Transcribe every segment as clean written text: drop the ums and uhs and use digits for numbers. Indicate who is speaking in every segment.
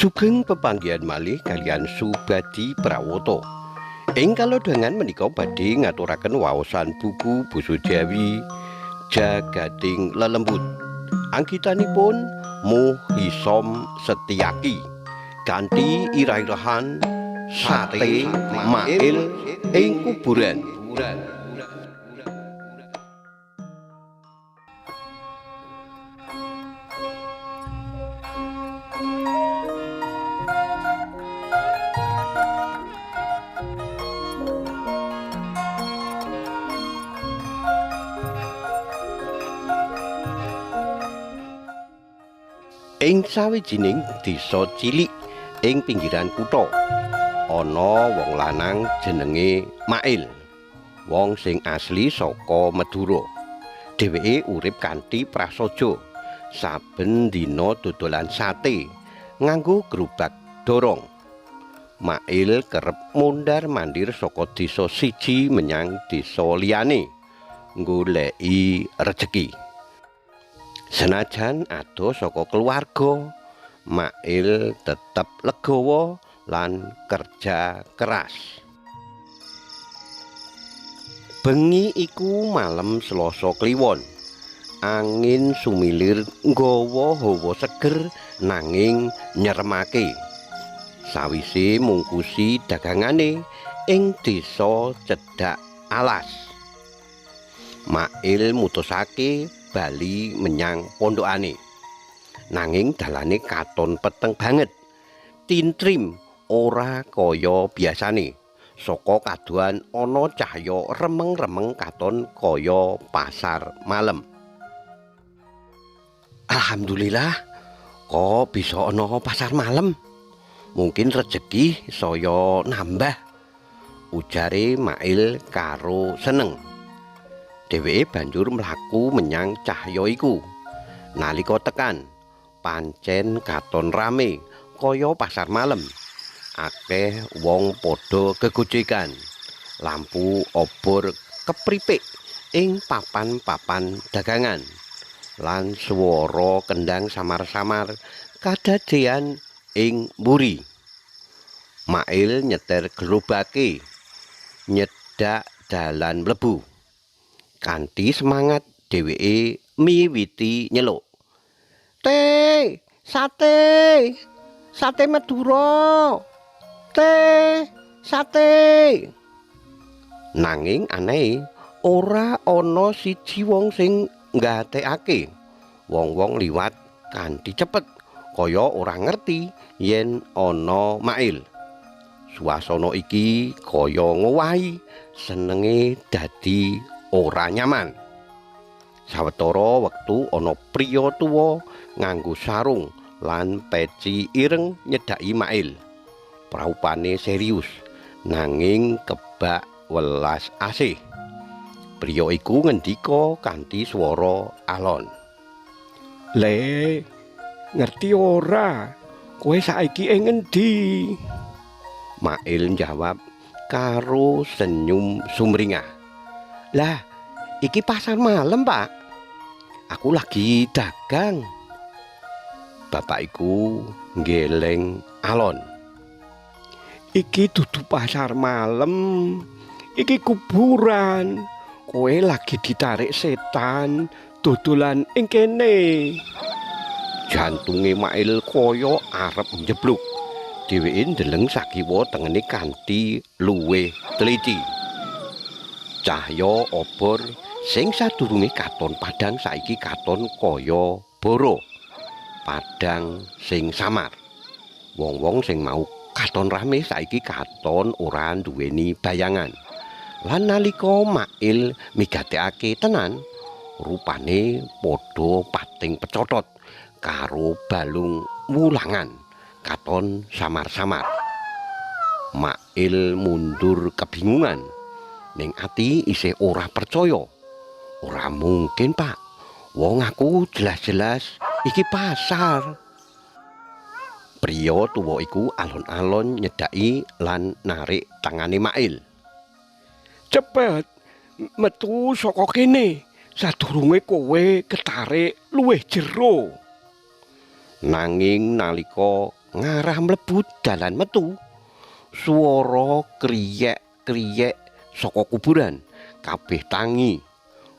Speaker 1: Sugeng pepanggihan malih kalian Subadi Prawoto. Ing kalodhangan menika badhe ngaturaken waosan buku basa Jawi Jagading Lelembut. Anggitanipun Muhisom Setyaki kanthi irah-irahan Sate Mail ing Kuburan. Ing sawijining desa cilik ing pinggiran kutha ana wong lanang jenenge Mail, wong sing asli saka Madura. Dheweke urip kanthi prasaja, saben dina dodolan sate nganggo gerobak dorong. Mail kerep mondar-mandir saka desa siji menyang desa liyane nggoleki rejeki. Senajan adoh saka keluarga, Mail tetep legawa lan kerja keras. Bengi iku malem Selasa Kliwon. Angin sumilir nggawa hawa seger nanging nyeremake. Sawise mungkusi dagangane ing desa cedhak alas, Mail mutusake bali menyang pondokane. Nanging dalane katon peteng banget. Tintrim ora kaya biasane. Saka kaduan ana cahya remeng-remeng katon kaya pasar malam. Alhamdulillah, kok bisa ana pasar malam. Mungkin rejeki saya nambah, ujare Mail karo seneng. Dheweke banjur mlaku menyang cahya iku. Nalika tekan, pancen katon rame kaya pasar malam. Akeh wong padha gegojekan. Lampu obor kepripik ing papan-papan dagangan. Lan swara kendang samar-samar kadadean ing mburi. Mail nyetir gerobake nyedak dalan mlebu. Kanthi semangat dheweke miwiti nyeluk, "Teh, sate! Sate Madura! Teh, sate!" Nanging aneh, ora ana siji wong sing nggatekake. Wong-wong liwat kanthi cepet, kaya ora ngerti yen ana Mail. Suasana iki kaya ngowahi senenge dadi ora nyaman. Sawetara wektu ana priya tuwa nganggo sarung lan peci ireng nyedaki Mail. Praupane serius nanging kebak welas asih. Priya iku ngendika kanthi swara alon, "Le, ngerti ora? Kowe saiki ing endi?" Mail njawab karo senyum sumringah, "Lah, iki pasar malam, Pak. Aku lagi dagang." Bapak iku nggeleng alon, "Iki dudu pasar malam, iki kuburan. Kowe lagi ditarik setan dodolan ing kene." Jantunge Mail kaya arep njebluk. Dheweke ndeleng sakiwa tengene kanthi luwih teliti. Cahya obor sing sadurunge katon padhang saiki katon kaya boro. Padhang sing samar. Wong-wong sing mau katon rame saiki katon ora duweni bayangan. Lan nalika Mail migatekake tenan, rupane padha pating pecotot karo balung wulangan. Katon samar-samar. Mail mundur kebingungan. Ning ati isih ora percaya. "Ora mungkin, Pak. Wong aku jelas-jelas iki pasar." Priya tuwa iku alon-alon nyedaki lan narik tangane Mail. "Cepet, metu saka kene sadurunge kowe ketarik luwih jero." Nanging nalika ngarah mlebu dalan metu. Swara kriyek-kriyek saka kuburan kabeh tangi.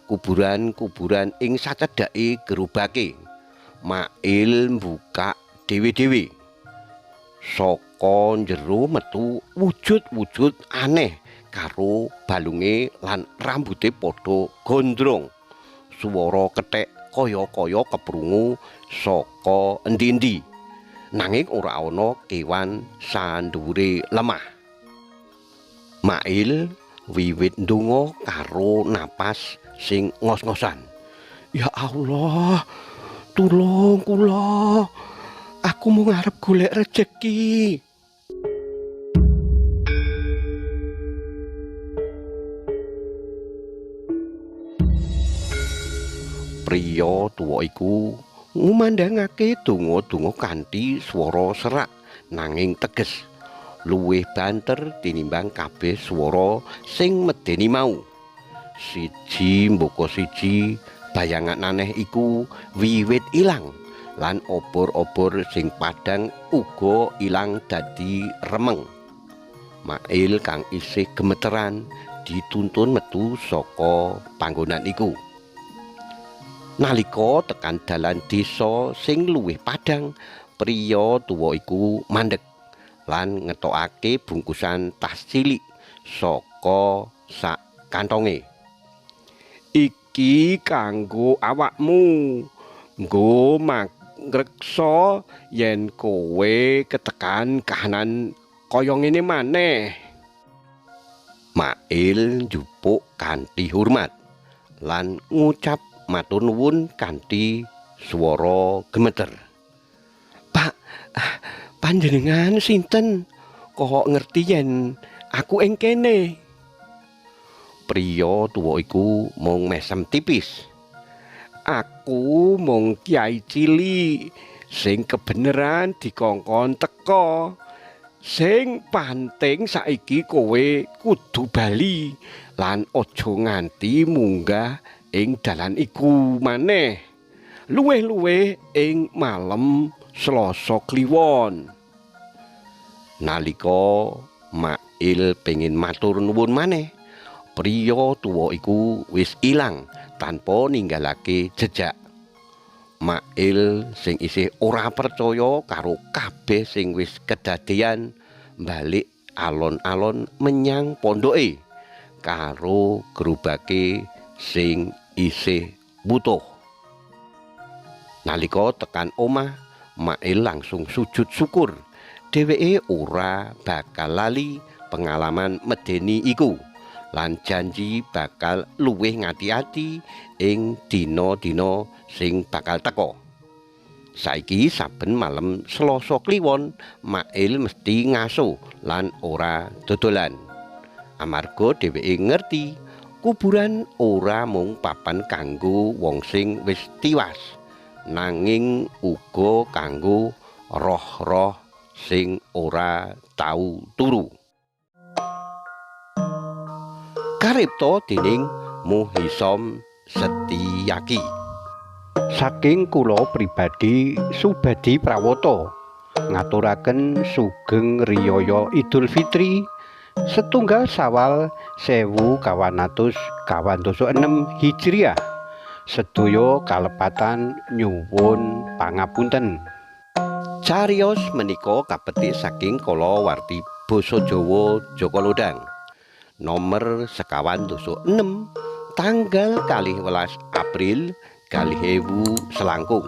Speaker 1: Kuburan-kuburan ing sacedhake gerobake. Mail mbukak dhewe-dhewe. Saka njero metu wujud-wujud aneh karo balunge lan rambute padha gondrong. Swara kethek kaya-kaya keprungu saka endi-endi. Nanging ora ana kewan sandhuwure lemah. Mail wiwit ndonga karo napas sing ngos-ngosan. Ya Allah, tulung kula. Aku mau ngarep golek rejeki. Priya tuwa iku ngumandhangake donga-donga kanthi swara serak nanging teges. Luwih banter tinimbang kabeh swara sing medeni mau. Siji mboko siji bayangan aneh iku wiwit ilang lan obor-obor sing padhang uga ilang dadi remeng. Mail kang isih gemeteran dituntun metu saka panggonan iku. Nalika tekan dalan desa sing luwih padhang, priya tuwa iku mandeg lan ngetokake bungkusan tas cilik saka sak kantonge. Iki kanggo awakmu. Nggo mangreksa yen kowe ketekan kahanan kaya ngene maneh. Mail njupuk kanthi hormat lan ngucap matur nuwun kanthi swara gemeter. Pak, panjenengan sinten? Kok ngerti yen aku ing kene? Priya tuwa iku mung mesem tipis. Aku mung Kyai cilik sing kebeneran dikongkon teka. Sing penting saiki kowe kudu bali lan aja nganti munggah ing dalan iku maneh. Luwih-luwih ing malem Selasa Kliwon. Nalika Mail pengin matur nuwun maneh, priya tuwa iku wis ilang tanpa ninggalake jejak. Mail sing isih ora percaya karo kabeh sing wis kedadeyan balik alon-alon menyang pondoke karo gerobake sing isih butuh. Nalika tekan omah, Mail langsung sujud syukur. Dheweke ora bakal lali pengalaman medeni iku lan janji bakal luwih ngati-ati ing dina-dina sing bakal teka. Saiki saben malem Selasa Kliwon, Mail mesti ngaso lan ora dodolan. Amarga dheweke ngerti kuburan ora mung papan kanggo wong sing wis tiwas, nanging uga kanggo roh-roh sing ora tau turu. Karipta dening Muhisom Setiyaki. Saking kula pribadi Subadi Prawata ngaturaken sugeng riyaya Idul Fitri setunggal Sawal 1426 Hijriah. Sedaya kalepatan nyuwun pangapunten. Cariyos menika kapetik saking kalawarti basa Jawa Jaka Lodang. Nomor 56 tanggal 12 April 2000 selangkung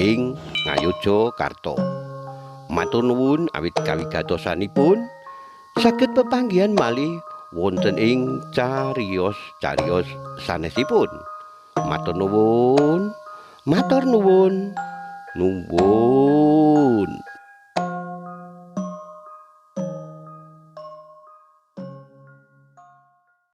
Speaker 1: ing Ngayogyakarta. Matur nuwun awit kawigadosanipun saged pepanggihan malih wonten ing cariyos-cariyos sanesipun. Matur nuwun. Nuwun.